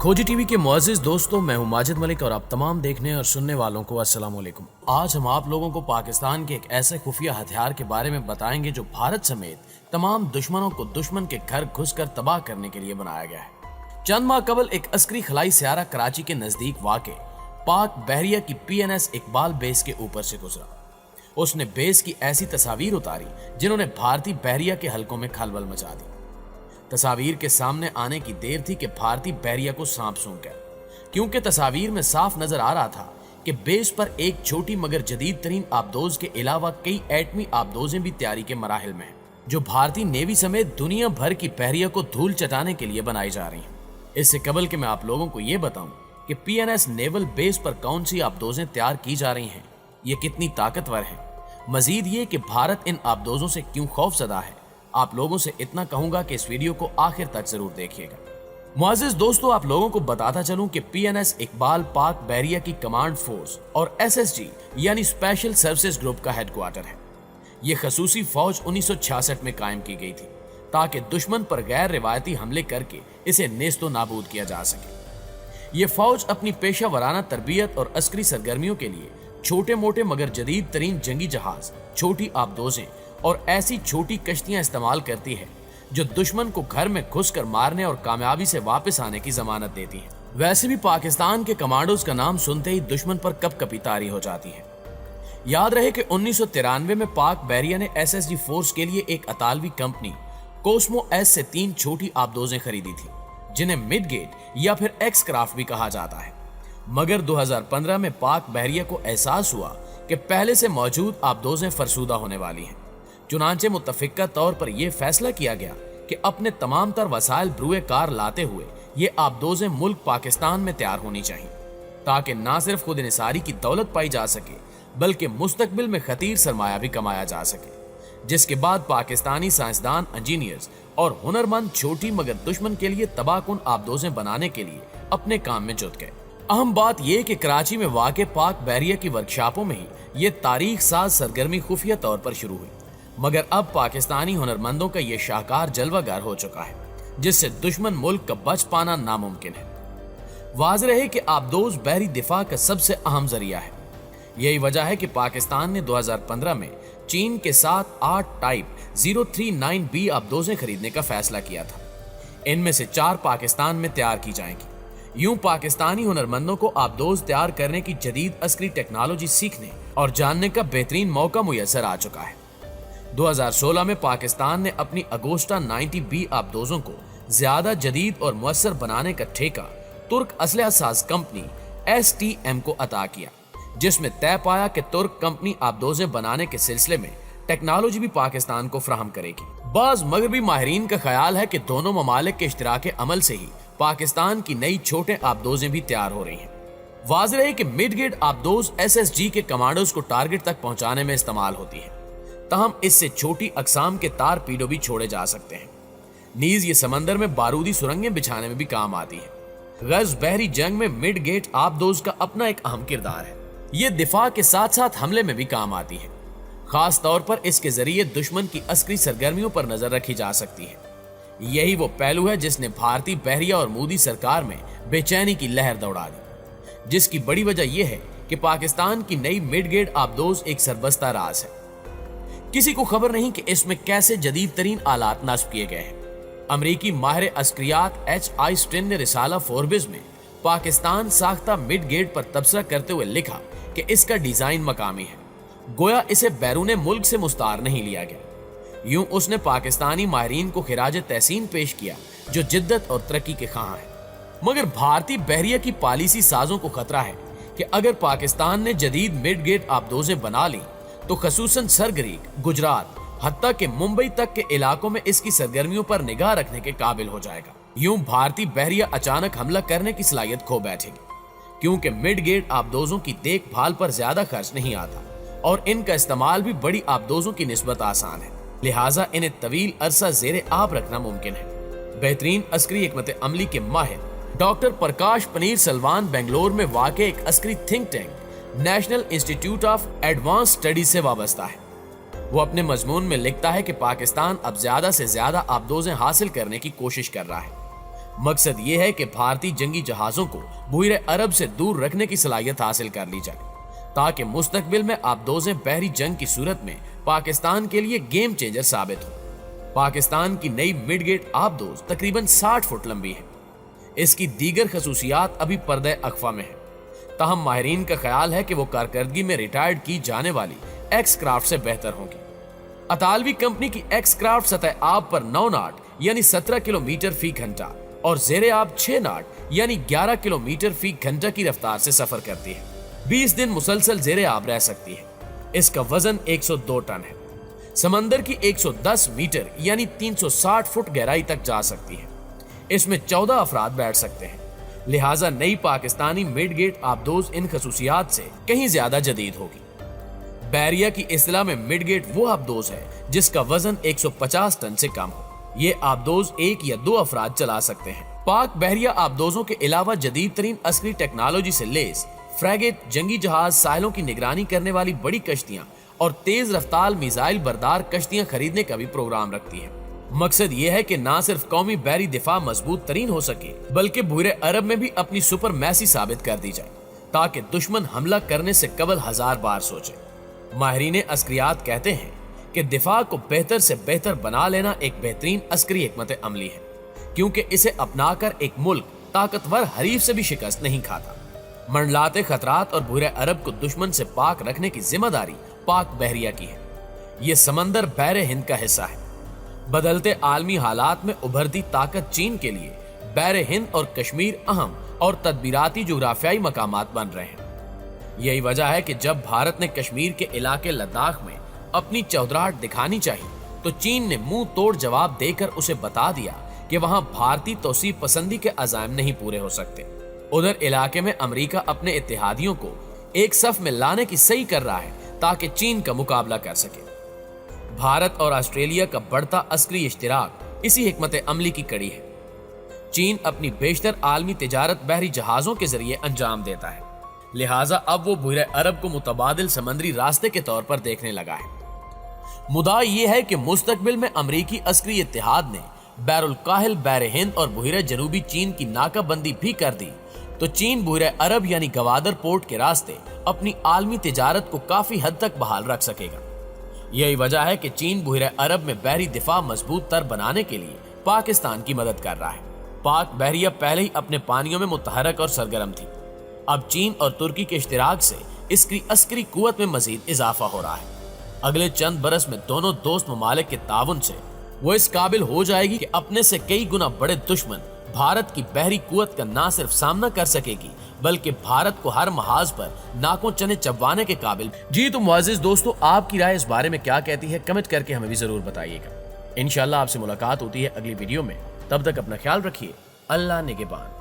खोजी टीवी के मुअज़्ज़िज़ दोस्तों, मैं हूं माजिद मलिक और आप तमाम देखने और सुनने वालों को अस्सलाम वालेकुम। आज हम आप लोगों को पाकिस्तान के एक ऐसे खुफिया हथियार के बारे में बताएंगे जो भारत समेत तमाम दुश्मनों को दुश्मन के घर घुसकर तबाह करने के लिए बनाया गया है। चंद माह कबल एक अस्करी खलाई सयारा कराची के नजदीक वाक़े पाक बहरिया की PNS इकबाल बेस के ऊपर से गुजरा। उसने बेस की ऐसी तस्वीर उतारी जिन्होंने भारतीय बहरिया के हलकों में खलबल मचा दी। तस्वीर के सामने आने की देर थी कि भारतीय बहरिया को सांप सूंघ गया, क्योंकि तस्वीर में साफ नजर आ रहा था कि बेस पर एक छोटी मगर जदीद तरीन आबदोज के अलावा कई एटमी आबदोजें भी तैयारी के मराहिल में हैं, जो भारतीय नेवी समेत दुनिया भर की बहरिया को धूल चटाने के लिए बनाई जा रही हैं। इससे कबल कि मैं आप लोगों को ये बताऊं कि PNS नेवल बेस पर कौन सी आबदोजें तैयार की जा रही हैं, ये कितनी ताकतवर हैं, मजीद ये कि भारत इन आबदोजों से क्यों खौफजदा है, आप लोगों से इतना कहूंगा कि इस वीडियो को आखिर तक जरूर देखिएगा। मुअज़्ज़िज़ दोस्तों, आप लोगों को बताता चलूं कि PNS इकबाल पाक बहरिया की कमांड फोर्स और SSG यानी स्पेशल सर्विसेज ग्रुप का हेडक्वार्टर है। ये खसूसी फौज 1966 में कायम की गई थी ताकि दुश्मन पर गैर रिवायती हमले करके इसे नेस्तो नाबूद किया जा सके। ये फौज अपनी पेशा वराना तरबियत और अस्करी सरगर्मियों के लिए छोटे मोटे मगर जदीद तरीन जंगी जहाज, छोटी आबदोजें और ऐसी छोटी कश्तियां इस्तेमाल करती है जो दुश्मन को घर में घुसकर मारने और कामयाबी से वापस आने की जमानत देती है। वैसे भी पाकिस्तान के कमांडोज का नाम सुनते ही दुश्मन पर कपकपी तारी हो जाती है। याद रहे कि 1993 में पाक बहरिया ने SSG फोर्स के लिए एक अतालवी कंपनी कोस्मो S से 3 छोटी आबदोजें खरीदी थी, जिन्हें मिडगेट या फिर एक्स क्राफ्ट भी कहा जाता है। मगर 2015 में पाक बहरिया को एहसास हुआ कि पहले से मौजूद आबदोजें फरसूदा होने वाली हैं। चुनांचे मुत्तफिका तौर पर यह फैसला किया गया कि अपने तमाम तर वसाइल ब्रुए कार लाते हुए ये आबदोजें मुल्क पाकिस्तान में तैयार होनी चाहिए, ताकि ना सिर्फ खुद निसारी की दौलत पाई जा सके बल्कि मुस्तकबिल में खतीर सरमाया भी कमाया जा सके। जिसके बाद पाकिस्तानी साइंसदान, इंजीनियर्स और हुनरमंद छोटी मगर दुश्मन के लिए तबाहकुन आबदोजें बनाने के लिए अपने काम में जुट गए। अहम बात यह कि कराची में वाक़े पाक बहरिया की वर्कशॉपों में ही ये तारीख साज सरगर्मी खुफिया तौर पर शुरू हुई, मगर अब पाकिस्तानी हुनरमंदों का ये शाहकार जलवागर हो चुका है, जिससे दुश्मन मुल्क का बच पाना नामुमकिन है। वाज़ेह रहे कि आबदोज बहरी दिफा का सबसे अहम जरिया है। यही वजह है कि पाकिस्तान ने 2015 में चीन के साथ 8 टाइप 039B आबदोजें खरीदने का फैसला किया था। इनमें से 4 पाकिस्तान में तैयार की जाएंगी। यूं पाकिस्तानी हुनरमंदों को आबदोज तैयार करने की जदीद अस्करी टेक्नोलॉजी सीखने और जानने का बेहतरीन मौका मुयस्सर आ चुका है। 2016 में पाकिस्तान ने अपनी अगोस्टा 90B आबदोजों को ज्यादा जदीद और मुअस्सर बनाने का ठेका तुर्क असलहा साज कंपनी STM को अता किया, जिसमें तय पाया कि तुर्क कंपनी आबदोजें बनाने के सिलसिले में टेक्नोलॉजी भी पाकिस्तान को फराहम करेगी। बाज मगरबी माहिरीन का ख्याल है कि दोनों ममालिक के इश्तिराके अमल से ही पाकिस्तान की नई छोटे आबदोजें भी तैयार हो रही हैं। वाज़ेह है कि मिडगेट आबदोज SSG के कमांडोज को टारगेट तक पहुंचाने में इस्तेमाल होती है, तहम इससे छोटी अकसाम के तार पीडो भी छोड़े जा सकते हैं। नीज ये समंदर में बारूदी सुरंगें बिछाने में भी काम आती है। गज बहरी जंग में मिडगेट आबदोज का अपना एक अहम किरदार है। ये दिफा के साथ साथ हमले में भी काम आती है। खास तौर पर इसके जरिए दुश्मन की अस्करी सरगर्मियों पर नजर रखी जा सकती है। यही वो पहलू है जिसने भारतीय बहरिया और मोदी सरकार में बेचैनी की लहर दौड़ा दी, जिसकी बड़ी वजह यह है कि पाकिस्तान की नई मिडगेट आबदोज एक सरबस्ता राज है। किसी को खबर नहीं कि इसमें कैसे जदीद तरीन आलात नस्ब किए गए हैं। अमरीकी माहिर अस्करियात H.I. स्टिन ने रिसाला फोर्ब्स में पाकिस्तान साख्ता मिडगेट पर तबसरा करते हुए लिखा कि इसका डिजाइन मकामी है, गोया इसे बैरून मुल्क से मुस्तार नहीं लिया गया। यूं उसने पाकिस्तानी माहिरीन को खिराज तहसीन पेश किया जो जिद्दत और तरक्की के ख़्वाह हैं। मगर भारतीय बहरिया की पॉलिसी साजों को खतरा है कि अगर पाकिस्तान ने जदीद मिडगेट आबदोजें बना ली तो खसूसन सरगरीक, गुजरात, हत्ता के मुंबई तक के इलाकों में इसकी सरगर्मियों पर निगाह रखने के काबिल हो जाएगा। यूं भारतीय बहरिया अचानक हमला करने की सलाहियत खो बैठेगी, क्योंकि मिडगेट आबदोजों की देखभाल पर ज्यादा खर्च नहीं आता और इनका इस्तेमाल भी बड़ी आबदोजों की निस्बत आसान है, लिहाजा इन्हें तवील अरसा जेरे आब रखना मुमकिन है। बेहतरीन अस्करी हिकमत अमली के माहिर डॉक्टर प्रकाश पनीर सलवान बेंगलोर में वाक़े एक Askari think tank national institute of advance studies से वाबस्ता है। वो अपने मजमून में लिखता है कि पाकिस्तान अब ज्यादा से ज्यादा आबदोजें हासिल करने की कोशिश कर रहा है, मकसद ये है कि भारतीय जंगी जहाजों को बहिरे अरब से दूर रखने की सलाहियत हासिल कर ली जाए, ताकि मुस्तकबिल में आबदोज़ें बहरी जंग की सूरत में पाकिस्तान के लिए गेम चेंजर साबित हो। पाकिस्तान की नई मिडगेट आबदोज़ तकरीबन 60 फुट लंबी है। इसकी दीगर खसूसियात अभी पर्दे अख्फा में है, ताहम माहिरीन का ख्याल है कि वो कारकर्दगी में रिटायर्ड की जाने वाली एक्स क्राफ्ट से बेहतर होंगी। अतालवी कंपनी की एक्स क्राफ्ट सतह आब पर 9 नाट यानी 17 किलोमीटर फी घंटा और जेरे आब 6 नाट यानी 11 किलोमीटर फी घंटा की रफ्तार से सफर करती है। 20 दिन मुसलसल जेरे आब रह सकती है। इसका वजन 102 टन है। समंदर की 110 मीटर यानी 360 फुट गहराई तक जा सकती है। इसमें 14 अफराद बैठ सकते हैं। लिहाजा नई पाकिस्तानी मिडगेट आबदोज़ इन खसूसियात से कहीं ज्यादा जदीद होगी। बैरिया की इस्तिलाह में मिडगेट वो आबदोज़ है जिसका वजन 150 टन से कम हो। ये आबदोज़ 1 या 2 अफराद चला सकते हैं। पाक बहरिया आबदोज़ों के अलावा जदीद तरीन अस्करी टेक्नोलॉजी से लेस फ्रैगेट, जंगी जहाज, साहिलों की निगरानी करने वाली बड़ी कश्तियां और तेज रफ्तार मिसाइल बरदार कश्तियां खरीदने का भी प्रोग्राम रखती है। मकसद ये है कि ना सिर्फ कौमी बहरी दिफा मजबूत तरीन हो सके, बल्कि बहिरे अरब में भी अपनी सुपर मैसी साबित कर दी जाए, ताकि दुश्मन हमला करने से कबल 1000 बार सोचे। माहिरीन अस्करियात कहते हैं कि दिफा को बेहतर से बेहतर बना लेना एक बेहतरीन अस्करी हिकमत अमली है, क्योंकि इसे अपनाकर एक मुल्क ताकतवर हरीफ से भी शिकस्त नहीं खाता। मंडलाते खतरात और बहिरे अरब को दुश्मन से पाक रखने की जिम्मेदारी पाक बहरिया की है। ये समंदर बहरे हिंद का हिस्सा है। बदलते आलमी हालात में उभरती ताकत चीन के लिए बहरे हिंद और कश्मीर अहम और तदबीराती जुग्राफियाई मकामात बन रहे हैं। यही वजह है कि जब भारत ने कश्मीर के इलाके लद्दाख में अपनी चौधराहट दिखानी चाहिए, तो चीन ने मुंह तोड़ जवाब देकर उसे बता दिया कि वहां भारतीय तौसीफ पसंदी के अज़ाइम नहीं पूरे हो सकते। उधर इलाके में अमेरिका अपने इत्तेहादियों को एक सफ में लाने की सही कर रहा है, ताकि चीन का मुकाबला कर सके। भारत और ऑस्ट्रेलिया का बढ़ता अस्करी इश्तिराक इसी हिकमत अमली की कड़ी है। चीन अपनी बेशतर आलमी तिजारत बहरी जहाजों के जरिए अंजाम देता है, लिहाजा अब वो बहिरे अरब को मुतबादिल समंदरी रास्ते के तौर पर देखने लगा है। मुद्दा ये है कि मुस्तकबिल में अमरीकी अस्करी इत्तेहाद ने बैरुल काहिल, बहरे हिंद और बहिरे जनूबी चीन की नाकाबंदी भी कर दी, तो चीन बहिरे अरब यानी गवादर पोर्ट के रास्ते अपनी आलमी तिजारत को काफी हद तक बहाल रख सकेगा। यही वजह है कि चीन बहिरे अरब में बहरी दिफा मजबूत तर बनाने के लिए पाकिस्तान की मदद कर रहा है। पाक बहरिया पहले ही अपने पानियों में मुतहरक और सरगर्म थी। अब चीन और तुर्की के इश्तिराक से इसकी अस्करी कुव्वत में मजीद इजाफा हो रहा है। अगले चंद बरस में दोनों दोस्त ममालिक के ताउन से वो इस काबिल हो जाएगी कि अपने से कई गुना बड़े दुश्मन भारत की बहरी कुव्वत का ना सिर्फ सामना कर सकेगी, बल्कि भारत को हर महाज पर नाकों चने चबवाने के काबिल। जी तो मुअज़्ज़िज़ दोस्तों, आपकी राय इस बारे में क्या कहती है, कमेंट करके हमें भी जरूर बताइएगा। इंशाल्लाह आपसे मुलाकात होती है अगली वीडियो में। तब तक अपना ख्याल रखिए। अल्लाह निगहबान।